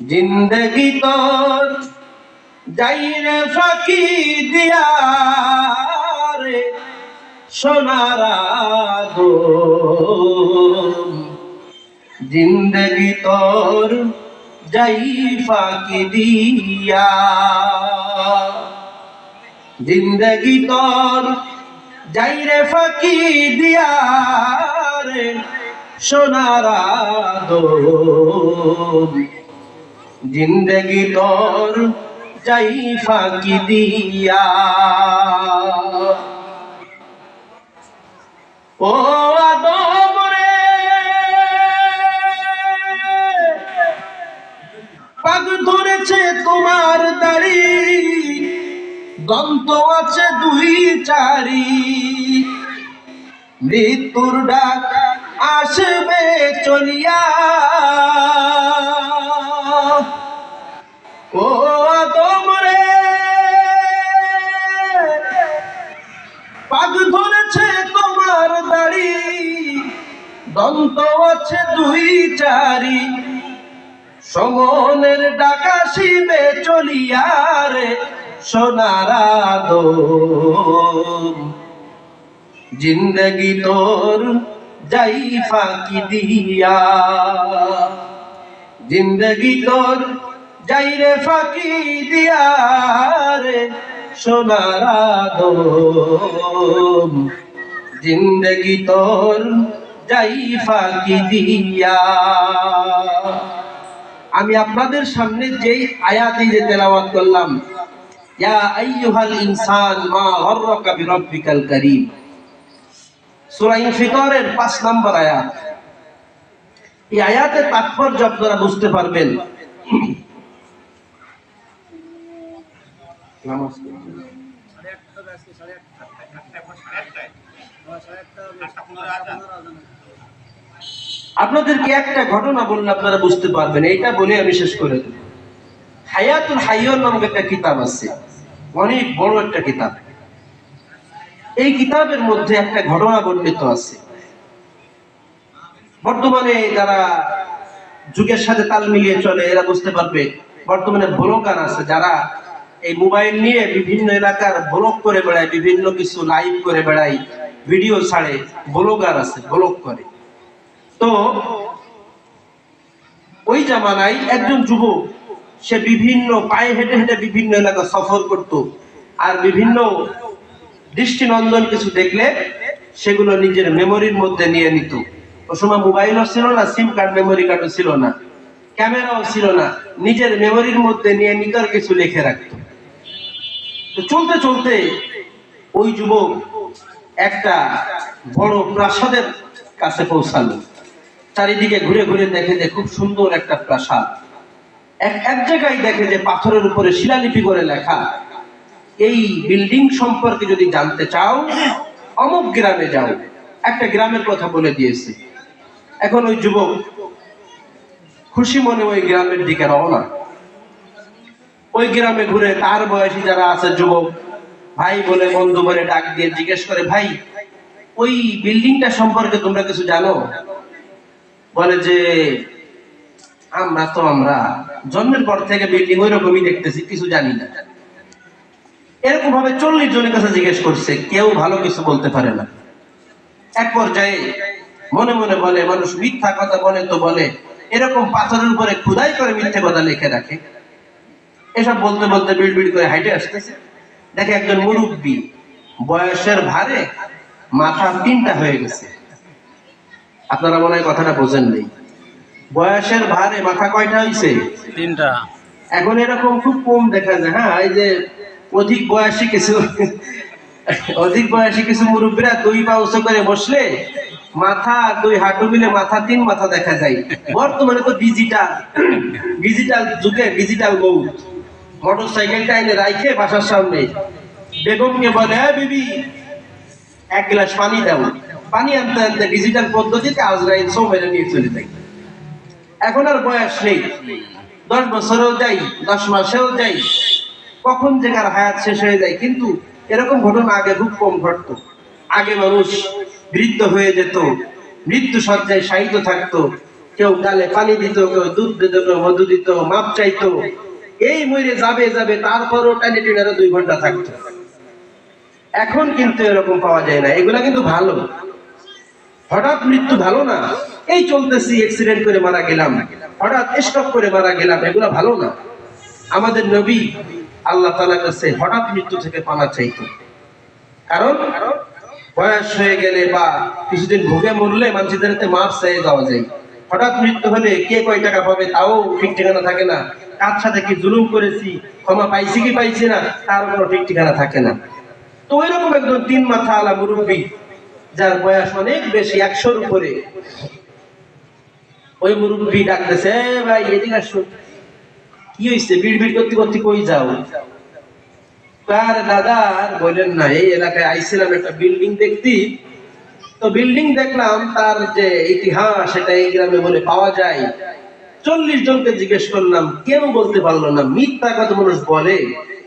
জিন্দগি তোর যাইরে ফাঁকি দিয়া রে সোনার আদম। জিন্দগি তোর যাই ফাঁকি দিয়া, জিন্দগি তোর যাইরে ফাঁকি দিয়া রে সোনার আদম। জিন্দগি তোর যাই ফাঁকি দিয়া, ও আদম রে পাগ ধরেছে তোমার দাড়ি, দন্ত আছে দুই চারি, মৃত্যুর ডাক আসবে চলিয়া, ও আদম রে পাগ ধরেছে তোমার দাড়ি, দন্ত আছে দুই চারি, সমনের ডাক আসিবে চলিয়া রে সোনার আদম। জিন্দগি তোর যাই ফাঁকি দিয়া, জিন্দগি তোর যাই রে ফাঁকি দিয়া রে সোনার আদম। জিন্দগি তোর যাই ফাঁকি দিয়া। আমি আপনাদের সামনে যেই আয়াতে যে তেলাওয়াত করলাম, ইয়া আইয়ুহাল ইনসান মা গররাকা বিরাব্বিকাল কারীম, সূরা ইনফিতারের 5 নম্বর আয়াত। এই আয়াতের তাৎপর্য আপনারা বুঝতে পারবেন। আপনাদেরকে একটা ঘটনা বললে আপনারা বুঝতে পারবেন, এইটা বলে আমি শেষ করে দেব। হায়াতুল হাইয়্যুন নামক একটা কিতাব আছে, অনেক বড় একটা কিতাব। এই কিতাবের মধ্যে একটা ঘটনা বর্ণিত আছে। বর্তমানে যারা যুগের সাথে তাল মিলিয়ে চলে এরা বুঝতে পারবে, বর্তমানে ব্লগার আছে যারা এই মোবাইল নিয়ে বিভিন্ন এলাকার ব্লগ করে বেড়ায়, বিভিন্ন কিছু লাইভ করে বেড়ায়, ভিডিও ছাড়ে, ব্লগার আছে, ব্লগ করে। তো ওই জামানায় একজন যুবক, সে বিভিন্ন পায়ে হেঁটে হেঁটে বিভিন্ন এলাকা সফর করত, আর বিভিন্ন দৃষ্টিনন্দন কিছু দেখলে সেগুলো নিজের মেমোরির মধ্যে নিয়ে নিত। ওই সময় মোবাইলও ছিল না, সিম কার্ড মেমোরি কার্ডও ছিল না, ক্যামেরাও ছিল না, নিজের মেমোরির মধ্যে নিয়ে নিত আর কিছু লিখে রাখত। তো চলতে চলতে ওই যুবক একটা বড় প্রাসাদের কাছে পৌঁছালো। চারিদিকে ঘুরে ঘুরে দেখে যে খুব সুন্দর একটা প্রাসাদ। এক জায়গায় দেখে যে পাথরের উপরে শিলালিপি করে লেখা, এই বিল্ডিং সম্পর্কে যদি জানতে চাও অমুক গ্রামে যাও। একটা গ্রামের কথা বলে দিয়েছে। এখন ওই যুবক খুশি মনে ওই গ্রামের দিকে রওনা। ওই গ্রামে ঘুরে তার বয়সী যারা আছে যুবক ভাই বলে, বন্ধু বলে ডাক দিয়ে জিজ্ঞেস করে, ভাই ওই বিল্ডিংটা সম্পর্কে তোমরা কিছু জানো? বলে যে আমরা জন্মের পর থেকে বিল্ডিং ওই রকমই দেখতেছি, কিছু জানি না। এরকম ভাবে 40 জনের কাছে জিজ্ঞেস করছে, কেউ ভালো কিছু বলতে পারে না। এক পর্যায়ে মনে মনে বলে, মানুষ মিথ্যা কথা বলে তো বলে, এরকম পাথরের উপরে খোদাই করে মিথ্যে কথা লিখে রাখে। এসব বলতে বলতে বিড়বিড় করে হাইটে আসতেছে, দেখে একজন মুরব্বী, বয়সের ভারে মাথা 3টা হয়ে গেছে। আপনারা মনে হয় কথাটা বোঝেন নেই। বয়সের ভারে মাথা কয়টা হয়েছে? 3টা। এখন এরকম খুব কম দেখা যায়। হ্যাঁ, এই যে অধিক বয়সী কিছু মুরব্বীরা 2 পা উঁচু করে বসলে মাথা 2 হাঁটু মিলে মাথা 3 মাথা দেখা যায়। বর্তমানে তো ডিজিটাল যুগে ডিজিটাল বউ মোটরসাইকেলটা এনে রাইখে বাসার সামনে বেগমকে বলে, বিবি 1 গ্লাস পানি দাও। পানি আনতে আনতে ডিজিটাল পদ্ধতিতে আজরাইল সব মেরে নিয়ে চলে যায়। এখন আর বয়স নেই, 10 বছরেও যাই, 10 মাসেও যাই, কখন যে কার হায়াত শেষ হয়ে যায়। কিন্তু এরকম ঘটনা আগে খুব কম ঘটতো। আগে মানুষ বৃদ্ধ হয়ে যেত, মৃত্যু শয্যায় শায়িত থাকতো, কেউ গালে পানি দিত, কেউ দুধ দিত, কেউ মধু দিত, মাপ চাইতো, এই মরে যাবে যাবে, তারপরও টানে টেনে 2 ঘন্টা থাকতো। এখন কিন্তু এরকম পাওয়া যায় না। এগুলা কিন্তু ভালো। হঠাৎ মৃত্যু ভালো না। এই চলতেছি, অ্যাক্সিডেন্ট করে মারা গেলাম, হঠাৎ স্ট্রোক করে মারা গেলাম, এগুলা ভালো না। আমাদের নবী আল্লাহ তাআলার কাছে হঠাৎ মৃত্যু থেকে পানা চাইতো। কারণ বয়স হয়ে গেলে বা কিছুদিন ভুগে মরলে মানুষদের মাফ চেয়ে যাওয়া যায়। হঠাৎ মৃত্যু হলে কে কয় টাকা পাবে তাও ঠিক ঠিকানা থাকে না। কার সাথে কি জুলুম করেছি, ক্ষমা পাইছি কি পাইছি না, তার কোনো ঠিক ঠিকানা থাকে না। তো ওইরকম একজন 3 মাথা আলা মুরব্বী, যার বয়স অনেক বেশি, 100-র উপরে, ওই মুরব্বী ডাকতেছে, ভাই এদিকে আসো। কি হয়েছে? বিড়বিড় করতে করতে কই যাও? আর দাদা আর বললেন না, এই এলাকায় আইছিলাম একটা বিল্ডিং দেখতে, তো বিল্ডিং দেখলাম তার যে ইতিহাস সেটা এই গ্রামে বলে পাওয়া যায়। 40 জনকে জিজ্ঞেস করলাম, কেউ বলতে পারলো না। মিথ্যা কথা মানুষ বলে,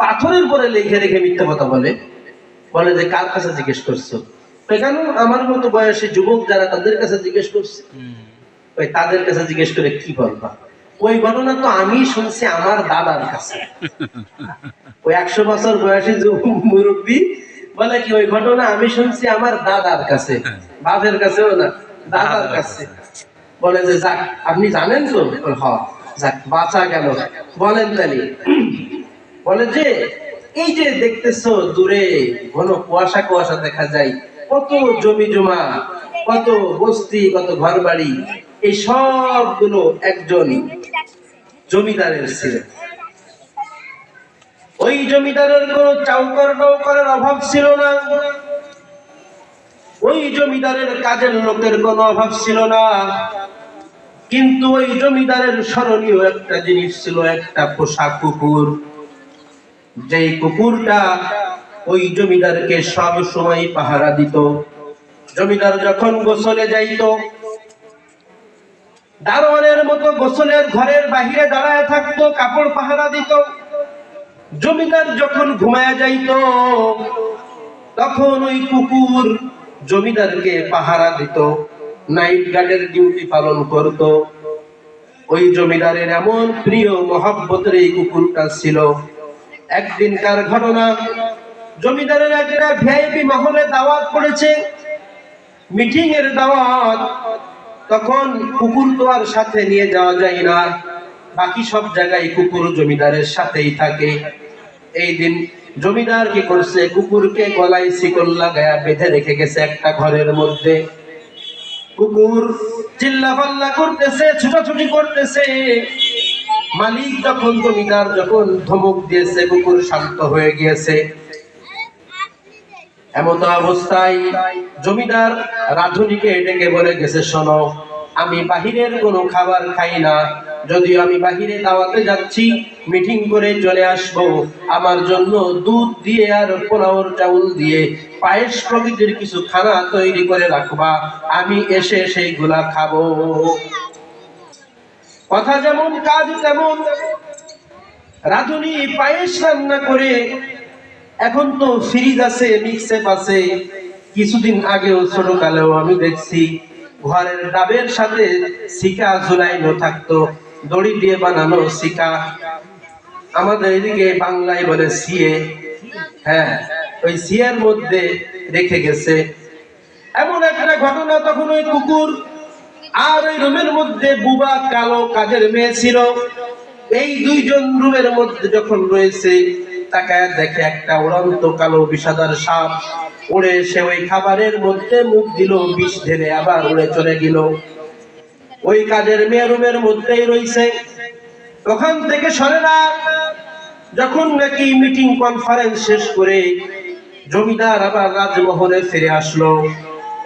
পাথরের পরে লিখে রেখে মিথ্যা কথা বলে। বলে যে কার কাছে জিজ্ঞেস করছো? কেন? আমার মতো বয়সী যুবক যারা, তাদের কাছে জিজ্ঞেস করছে। ওই তাদের কাছে জিজ্ঞেস করে কি বলবা? ওই ঘটনা তো আমি শুনছি আমার দাদার কাছে। ওই 100 বছর বয়সী মুরব্বী বলে কি, ওই ঘটনা আমি শুনছি আমার দাদার কাছে, বাপের কাছেও না, দাদার কাছে। বলে যে যাক, আপনি জানেন তো? হ্যাঁ। যাক, বাঁচা গেল। বলেন তাহলে। বলে যে এই যে দেখতেছো দূরে ঘন কুয়াশা কুয়াশা দেখা যায়, কত জমি জমা, কত বস্তি, কত ঘর বাড়ি, এই সবগুলো একজন জমিদারের ছিল। ওই জমিদারের কোনো চাউকর নৌকরের অভাব ছিল না, ওই জমিদারের কাজের লোকের কোনো অভাব ছিল না। কিন্তু ওই জমিদারের স্মরণীয় একটা জিনিস ছিল, একটা পোষা কুকুর। যেই কুকুরটা ওই জমিদারকে সব সময় পাহারা দিত। জমিদার যখন গোসলে যাইতো, দারোয়ানের মতো গোসলের ঘরের বাহিরে দাঁড়ায় থাকতো, কাপড় পাহারা দিত। জমিদার যখন ঘুমায়া যাইতো, তখন ওই কুকুর জমিদারকে পাহারা দিত, নাইট গার্ডের ডিউটি পালন করত। ওই জমিদারের এমন প্রিয় মহব্বতের এই কুকুরটা ছিল। একদিনকার ঘটনা, জমিদারের একটা ভিআইপি মহলে দাওয়াত পড়েছে, মিটিং এর দাওয়াত। তখন কুকুর তো আর সাথে নিয়ে যাওয়া যায় না, বাকি সব জায়গায় কুকুর জমিদারের সাথেই থাকে। এই দিন জমিদার কি করছে, কুকুরকে গলায় শিকল লাগায়া বেঁধে রেখে গেছে একটা ঘরের মধ্যে। কুকুর চিল্লাপাল্লা করতেছে, ছুটাছুটি করতেছে। মালিক যখন, জমিদার যখন ধমক দিয়েছে, কুকুর শান্ত হয়ে গিয়েছে। এমত অবস্থায় জমিদার রাধুনিকে ডেকে বলে গেছে, শোনো, আমি বাহিরের কোনো খাবার খাই না, যদিও আমি বাহিরে দাওয়াতে যাচ্ছি, মিটিং করে চলে আসব, আমার জন্য দুধ দিয়ে আর পোলাওর চাউল দিয়ে পায়েস প্রকৃতির কিছু খানা তৈরি করে রাখবা, আমি এসে সেইগুলা খাবো। কথা যেমন কাজ তেমন। রাধুনি পায়েস রান্না করে, এখন তো ফ্রিজ আছে, মিক্সেপ আছে, কিছুদিন আগেও ছোটকালেও আমি দেখছি ঘরের ডাবের সাথে সিকা ঝুলাইনো থাকতো, দড়ি দিয়ে বানানো সিকা। আমাদের এদিকে বাংলায় বলে সিয়ে। হ্যাঁ, ওই সিয়ের মধ্যে রেখে গেছে। এমন একটা ঘটনা, তখন ওই কুকুর আর ওই রুমের মধ্যে বুবা কালো কাজের মেয়ে ছিল। এই 2 জন রুমের মধ্যে যখন রয়েছে, তাকায় দেখে একটা উড়ন্ত কালো বিষাদার সাপ উড়ে এসে ওই খাবারের মধ্যে মুখ দিল, বিষ ঢেলে আবার উড়ে চলে গেল। ওই কাজের মেয়ে রুমের মধ্যেই রয়েছে, ওখান থেকে সরে না। যখন নাকি মিটিং কনফারেন্স শেষ করে জমিদার আবার রাজমহলে ফিরে আসলো,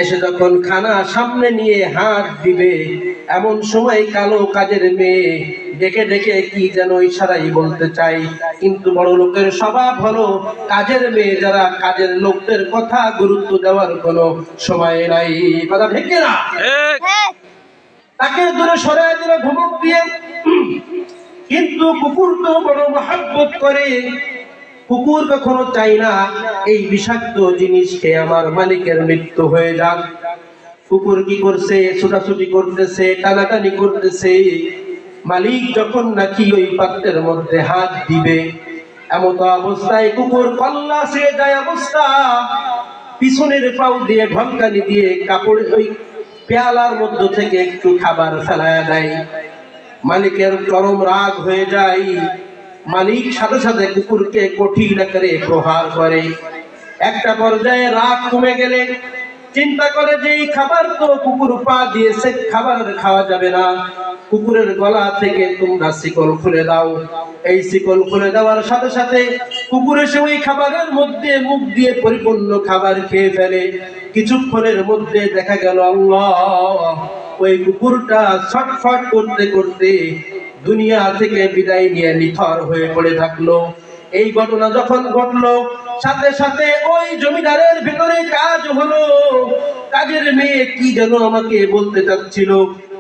এসে যখন খানা সামনে নিয়ে হাত দিবে, এমন সময় কালো কাজের মেয়ে ডেকে ডেকে কি যেন ইশারাই বলতে চাই, কিন্তু বড় লোকের স্বভাব হলো কাজের মেয়ে যারা, কাজের লোকদের কথা গুরুত্ব দেওয়ার কোনো সময় নাই। কথা ঠিক না? তাকে দূরে সরাই দিল ধমক দিয়ে। কিন্তু কুকুর তো বড় মহব্বত করে, কুকুর কখনো চাই না এই বিষাক্ত জিনিস খেয়ে আমার মালিকের মৃত্যু হয়ে যাক। কুকুর কি করছে? ছোটাছুটি করতেছে, টানাটানি করতেছে। মালিক যখন নাকি ওই পাত্রের মধ্যে হাত দিবে, এমত অবস্থায় কুকুর কল্লা সে যায় অবস্থা, পিছনের পাও দিয়ে ঢলকানি দিয়ে কাপড় ওই পেয়ালার মধ্য থেকে একটু খাবার ফেলায়া দেয়। মালিকের চরম রাগ হয়ে যায়। মালিক সাথে সাথে কুকুরকে কঠিন আকারে প্রহার করে। একটা পর্যায়ে রাগ কমে গেলে চিন্তা করে যে এই খাবার তো কুকুর পা দিয়েছে, খাবার খাওয়া যাবে না, কুকুরের গলা থেকে তোমরা শিকল খুলে দাও। এই শিকল খুলে দেওয়ার সাথে সাথে কুকুর এসে ওই খাবারের মধ্যে মুখ দিয়ে পরিপূর্ণ খাবার খেয়ে ফেলে। কিছুক্ষণের মধ্যে দেখা গেল আল্লাহ, ওই কুকুরটা ছটফট করতে করতে দুনিয়া থেকে বিদায় নিয়ে নিথর হয়ে পড়ে থাকলো। এই ঘটনা যখন ঘটলো, সাথে সাথে ওই জমিদারের ভিতরে কাজ হলো। কাজের মেয়ে কি যেন আমাকে বলতে চাচ্ছিল,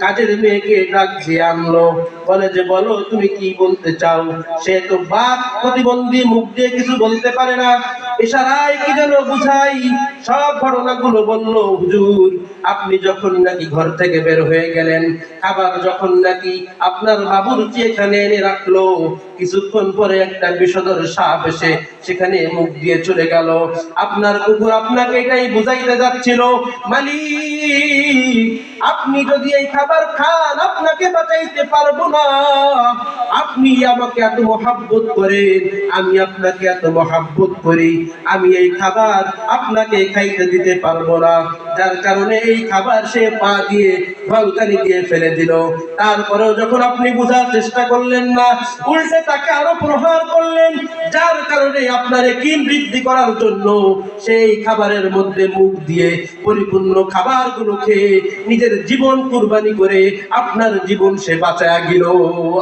কাজের মেয়েকে ডাক দিয়ে আনলো। বলে যে বলো তুমি কি বলতে চাও। সে তো বাক প্রতিবন্ধী, মুখ দিয়ে কিছু বলতে পারে না, ইশারায় কি যেন বুঝাই সব ঘটনাগুলো বলল। হুজুর, আপনি যখন নাকি ঘর থেকে বের হয়ে গেলেন, খাবার যখন নাকি আপনার বাবুর্চি এখানে এনে রাখলো, কিছুক্ষণ পরে একটা বিষধর সাপ এসে সেখানে মুখ দিয়ে চলে গেল। আপনার কুকুর আপনাকে এটাই বুঝাইতে যাচ্ছিল, মালিক আপনি যদি এই খাবার খান আপনাকে বাঁচাইতে পারবো না। আপনি আমাকে এত মহাব্বত করেন, আমি আপনাকে এত মহাব্বত করি, আমি এই খাবার আপনাকে খাইতে দিতে পারবো না। যার কারণে এই খাবার সে পা দিয়ে ঢলকানি দিয়ে ফেলে দিল। তারপরেও যখন আপনি বোঝার চেষ্টা করলেন না, উল্টে তাকে আরো প্রহার করলেন, যার কারণে আপনার কিন বৃদ্ধি করার জন্য সেই খাবারের মধ্যে মুখ দিয়ে পরিপূর্ণ খাবারগুলো খেয়ে নিজের জীবন কুরবানি করে আপনার জীবন সে বাঁচায়া গেল।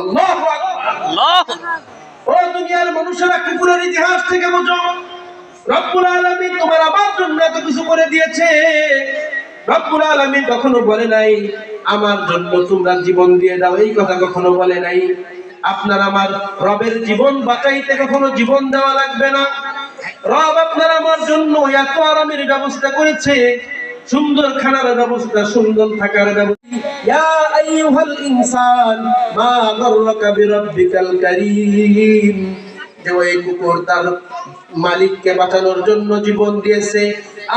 আল্লাহু আকবার। ও দুনিয়ার মানুষেরা, কুকুরের ইতিহাস থেকে বোঝো, রব্বুল আলামিন তোমার আমার জন্য এত কিছু করে দিয়েছে। রব্বুল আলামিন কখনো বলে নাই আমার জন্য তোমরা জীবন দিয়ে দাও, এই কথা কখনো বলে নাই। আপনার আমার রবের জীবন বাঁচাইতে কখনো জীবন দেওয়া লাগবে না। রব আপনার আমার জন্য এত আরামের ব্যবস্থা করেছে, সুন্দর খানার ব্যবস্থা, সুন্দর থাকার ব্যবস্থা। ইয়া আইয়ুহাল ইনসান মা গাররাকা বিরাব্বিকাল কারীম। যে ওই কুকুর তার মালিককে বাঁচানোর জন্য জীবন দিয়েছে,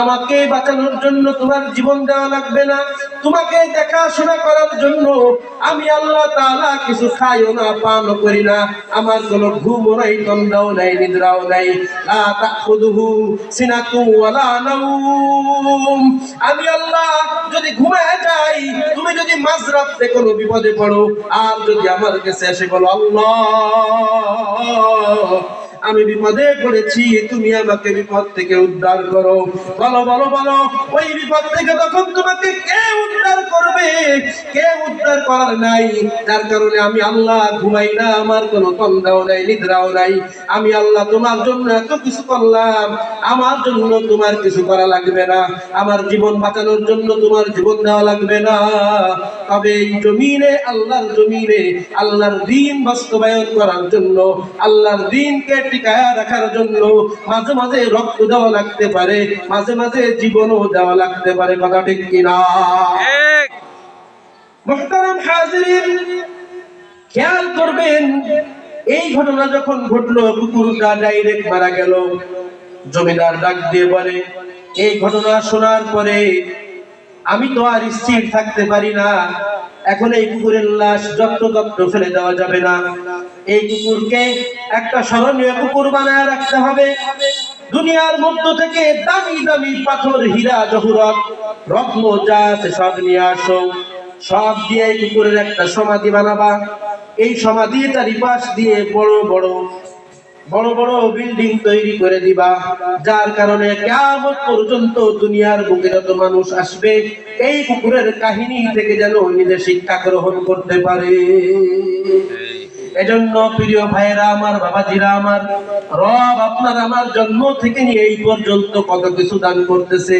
আমাকে বাঁচানোর জন্য তোমার জীবন দেওয়া লাগবে না। তোমাকে দেখাশোনা করার জন্য আমি আল্লাহ তাআলা কিছু খাইও না, পানও করি না, আমার কোনো ঘুমও নাই, তন্দ্রাও নাই, নিদ্রাও নাই। লা তাখুযুহু সিনাতু ওয়ালা নাওম। আমি আল্লাহ যদি ঘুমায় যাই, তুমি যদি মাঝরাতে কোনো বিপদে পড়ো, আর যদি আমার কাছে এসে বলো আল্লাহ আমি বিপদে পড়েছি, তুমি আমাকে বিপদ থেকে উদ্ধার করো, বলো বলো বলো, ওই বিপদ থেকে তখন তোমাকে কে উদ্ধার করবে? কে উদ্ধার করার নাই। যার কারণে আমি আল্লাহ ঘুমাই না, আমার কোনো তন্দ্রাও নাই, নিদ্রাও নাই। আমি আল্লাহ তোমার জন্য এত কিছু করলাম, আমার জন্য তোমার কিছু করা লাগবে না, আমার জীবন বাঁচানোর জন্য তোমার জীবন দেওয়া লাগবে না। তবে এই জমিনে, আল্লাহর জমিনে আল্লাহর দ্বীন বাস্তবায়ন করার জন্য, আল্লাহর দ্বীনকে টিকায়া রাখার জন্য মাঝে মাঝে রক্ত দেওয়া লাগতে পারে, মাঝে মাঝে জীবনও দেওয়া লাগতে পারে। কথা ঠিক কিনা? মুহতারাম হাজিরিন, খেয়াল করবেন, এই ঘটনা যখন ঘটলো, কুকুরটা ডাইরেক্ট মারা গেল। জমিদার ডাক দিয়ে বলে, এই ঘটনা শোনার পরে আমি তো আর স্থির থাকতে পারি না, এখন এই কুকুরের লাশ যত্র ফেলে দেওয়া যাবে না। এই কুকুরকে একটা স্মরণীয় কুকুর বানায় রাখতে হবে। দুনিয়ার মধ্য থেকে দামি দামি পাথর, হীরা জহরত, রত্ন যা আছে সব নিয়ে আসো, সব দিয়ে এই কুকুরের একটা সমাধি বানাবা। এই সমাধির চারিপাশ দিয়ে বড় বড় বিল্ডিং তৈরি করে দিবা, যার কারণে কিয়ামত পর্যন্ত দুনিয়ার বুকে যত মানুষ আসবে এই কুকুরের কাহিনী থেকে যেন নিজে শিক্ষা গ্রহণ করতে পারে। এজন্য প্রিয় ভাইরা আমার, বাবাজিরা আমার, রব আপনার আমার জন্ম থেকে নিয়ে এই পর্যন্ত কত কিছু দান করতেছে।